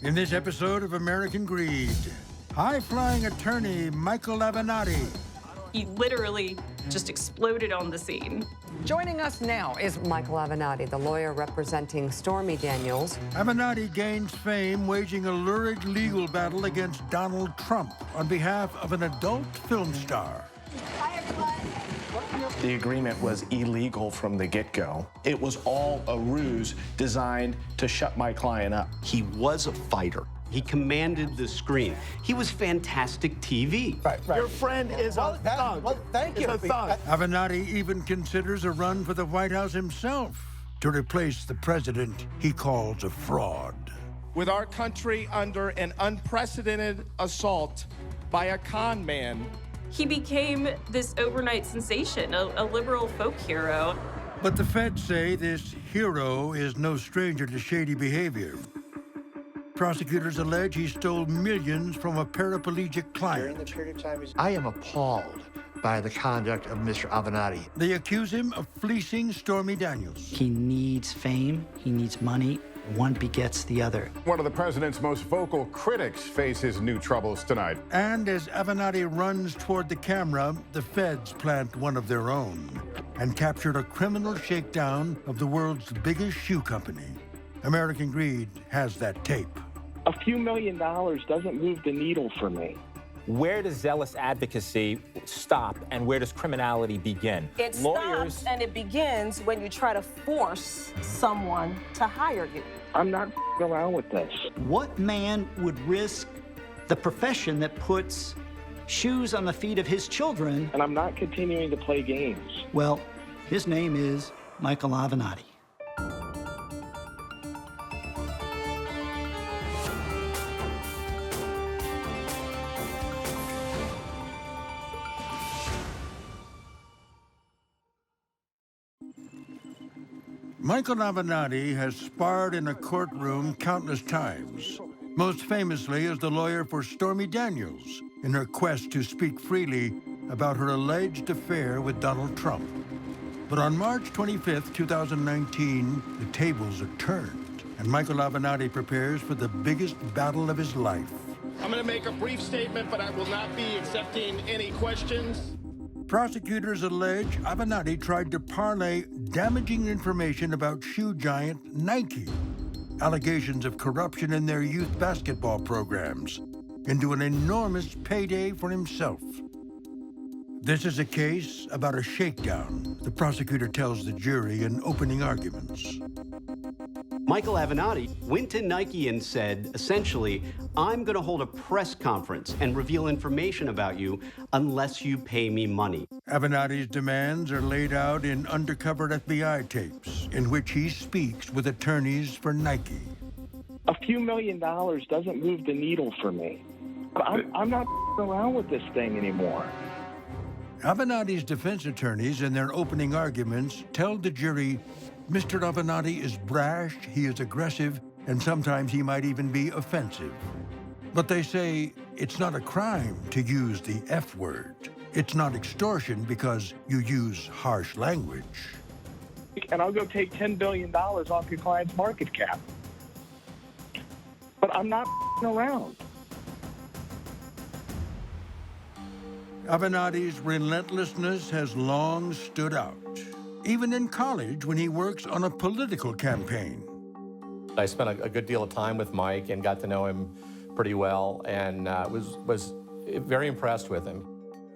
In this episode of American Greed, high-flying attorney Michael Avenatti. He literally just exploded on the scene. Joining us now is Michael Avenatti, the lawyer representing Stormy Daniels. Avenatti gains fame waging a lurid legal battle against Donald Trump on behalf of an adult film star. Hi, everyone. The agreement was illegal from the get-go. It was all a ruse designed to shut my client up. He was a fighter. He commanded the screen. He was fantastic TV. Right. Your friend is a thug. Well, thank you. Is a thug. Avenatti even considers a run for the White House himself to replace the president he calls a fraud. With our country under an unprecedented assault by a con man, He became this overnight sensation, a liberal folk hero. But the feds say this hero is no stranger to shady behavior. Prosecutors allege he stole millions from a paraplegic client. I am appalled by the conduct of Mr. Avenatti. They accuse him of fleecing Stormy Daniels. He needs fame, he needs money. One begets the other. One of the president's most vocal critics faces new troubles tonight. And as Avenatti runs toward the camera, the feds plant one of their own and captured a criminal shakedown of the world's biggest shoe company. American Greed has that tape. A few $1 million doesn't move the needle for me. Where does zealous advocacy stop and where does criminality begin? It stops and it begins when you try to force someone to hire you. I'm not around with this. What man would risk the profession that puts shoes on the feet of his children? And I'm not continuing to play games. Well, his name is Michael Avenatti. Michael Avenatti has sparred in a courtroom countless times, most famously as the lawyer for Stormy Daniels in her quest to speak freely about her alleged affair with Donald Trump. But on March 25th, 2019, the tables are turned, and Michael Avenatti prepares for the biggest battle of his life. I'm going to make a brief statement, but I will not be accepting any questions. Prosecutors allege Avenatti tried to parlay damaging information about shoe giant Nike, allegations of corruption in their youth basketball programs, into an enormous payday for himself. This is a case about a shakedown, the prosecutor tells the jury in opening arguments. Michael Avenatti went to Nike and said, essentially, I'm going to hold a press conference and reveal information about you unless you pay me money. Avenatti's demands are laid out in undercover FBI tapes, in which he speaks with attorneys for Nike. A few $1 million doesn't move the needle for me. I'm not around with this thing anymore. Avenatti's defense attorneys, in their opening arguments, tell the jury Mr. Avenatti is brash, he is aggressive, and sometimes he might even be offensive. But they say it's not a crime to use the F word. It's not extortion because you use harsh language. And I'll go take $10 billion off your client's market cap. But I'm not around. Avenatti's relentlessness has long stood out, even in college when he works on a political campaign. I spent a good deal of time with Mike and got to know him pretty well and was very impressed with him.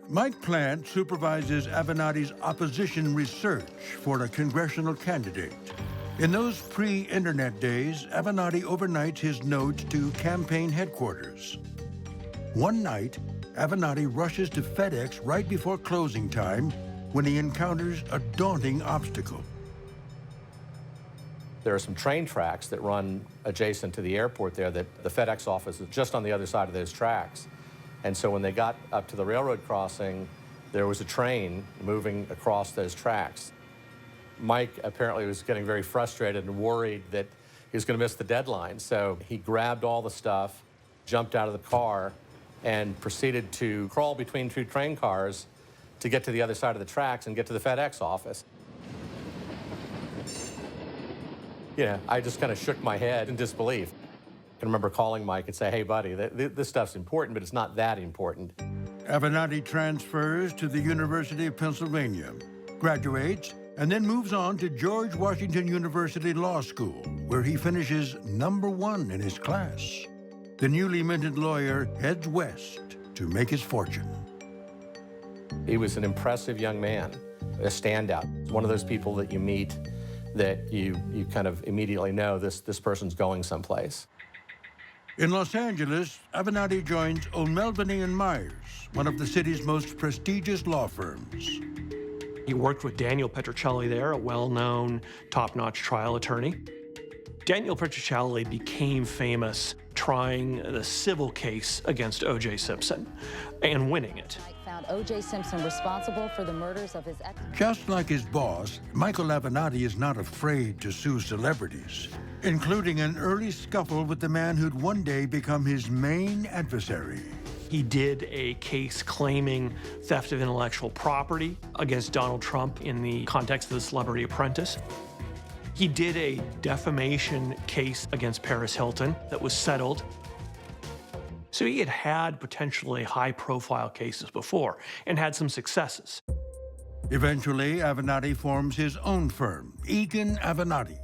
Mike Plant supervises Avenatti's opposition research for a congressional candidate. In those pre-internet days, Avenatti overnights his notes to campaign headquarters. One night, Avenatti rushes to FedEx right before closing time when he encounters a daunting obstacle. There are some train tracks that run adjacent to the airport there that the FedEx office is just on the other side of those tracks. And so when they got up to the railroad crossing, there was a train moving across those tracks. Mike apparently was getting very frustrated and worried that he was going to miss the deadline. So he grabbed all the stuff, jumped out of the car, and proceeded to crawl between two train cars to get to the other side of the tracks and get to the FedEx office. You know, I just kind of shook my head in disbelief. can remember calling Mike and say, hey, buddy, this stuff's important, but it's not that important. Avenatti transfers to the University of Pennsylvania, graduates, and then moves on to George Washington University Law School, where he finishes #1 in his class. The newly minted lawyer heads west to make his fortune. He was an impressive young man, a standout, one of those people that you meet that you kind of immediately know this person's going someplace. In Los Angeles, Avenatti joins O'Melveny & Myers, one of the city's most prestigious law firms. He worked with Daniel Petrocelli there, a well-known, top-notch trial attorney. Daniel Petrocelli became famous trying the civil case against O.J. Simpson and winning it. Found O.J. Simpson responsible for the murders of his ex. Just like his boss, Michael Avenatti is not afraid to sue celebrities, including an early scuffle with the man who'd one day become his main adversary. He did a case claiming theft of intellectual property against Donald Trump in the context of The Celebrity Apprentice. He did a defamation case against Paris Hilton that was settled. So he had had potentially high-profile cases before and had some successes. Eventually, Avenatti forms his own firm, Egan Avenatti.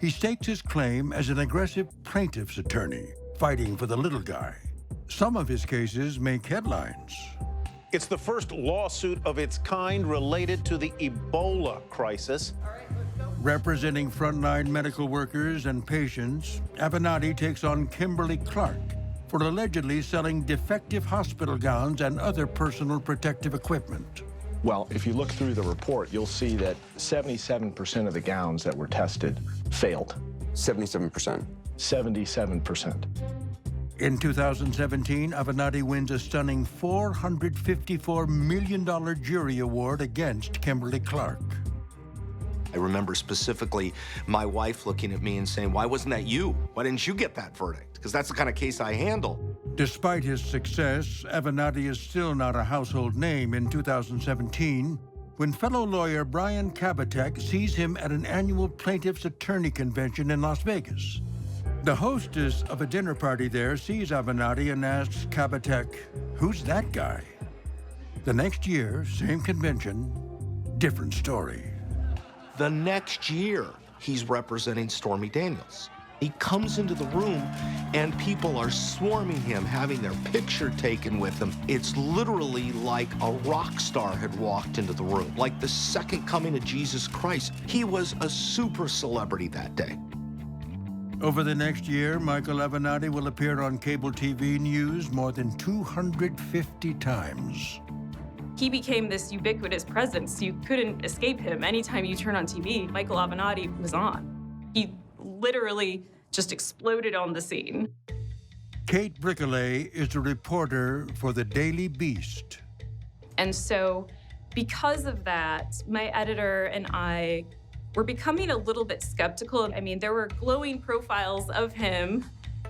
He stakes his claim as an aggressive plaintiff's attorney, fighting for the little guy. Some of his cases make headlines. It's the first lawsuit of its kind related to the Ebola crisis. Representing frontline medical workers and patients, Avenatti takes on Kimberly Clark for allegedly selling defective hospital gowns and other personal protective equipment. Well, if you look through the report, you'll see that 77% of the gowns that were tested failed. 77%? 77%. In 2017, Avenatti wins a stunning $454 million jury award against Kimberly Clark. I remember specifically my wife looking at me and saying, why wasn't that you? Why didn't you get that verdict? Because that's the kind of case I handle. Despite his success, Avenatti is still not a household name in 2017 when fellow lawyer Brian Kabatek sees him at an annual plaintiff's attorney convention in Las Vegas. The hostess of a dinner party there sees Avenatti and asks Kabatek, who's that guy? The next year, same convention, different story. The next year, he's representing Stormy Daniels. He comes into the room and people are swarming him, having their picture taken with him. It's literally like a rock star had walked into the room, like the second coming of Jesus Christ. He was a super celebrity that day. Over the next year, Michael Avenatti will appear on cable TV news more than 250 times. He became this ubiquitous presence. You couldn't escape him. Anytime you turn on TV, Michael Avenatti was on. He literally just exploded on the scene. Kate Brickley is a reporter for the Daily Beast. And so because of that, my editor and I were becoming a little bit skeptical. I mean, there were glowing profiles of him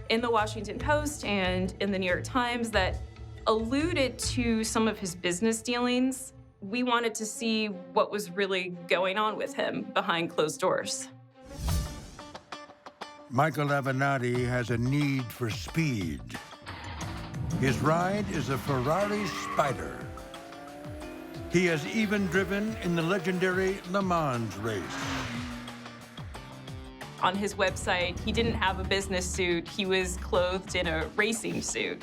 in the Washington Post and in the New York Times that alluded to some of his business dealings. We wanted to see what was really going on with him behind closed doors. Michael Avenatti has a need for speed. His ride is a Ferrari Spider. He has even driven in the legendary Le Mans race. On his website, he didn't have a business suit. He was clothed in a racing suit.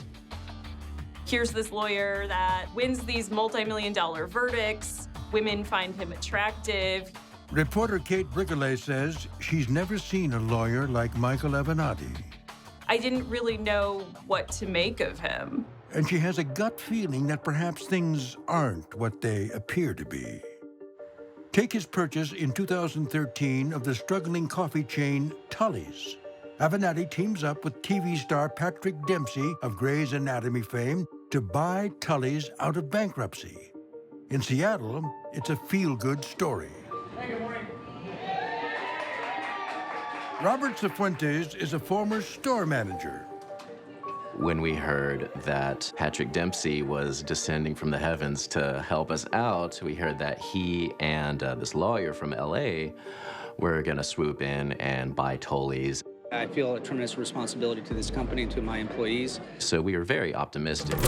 Here's this lawyer that wins these multi-million-dollar verdicts. Women find him attractive. Reporter Kate Brickley says she's never seen a lawyer like Michael Avenatti. I didn't really know what to make of him. And she has a gut feeling that perhaps things aren't what they appear to be. Take his purchase in 2013 of the struggling coffee chain Tully's. Avenatti teams up with TV star Patrick Dempsey of Grey's Anatomy fame to buy Tully's out of bankruptcy. In Seattle, it's a feel-good story. Hey, good morning. Robert Cifuentes is a former store manager. When we heard that Patrick Dempsey was descending from the heavens to help us out, we heard that he and this lawyer from LA were gonna swoop in and buy Tully's. I feel a tremendous responsibility to this company and to my employees. So we are very optimistic.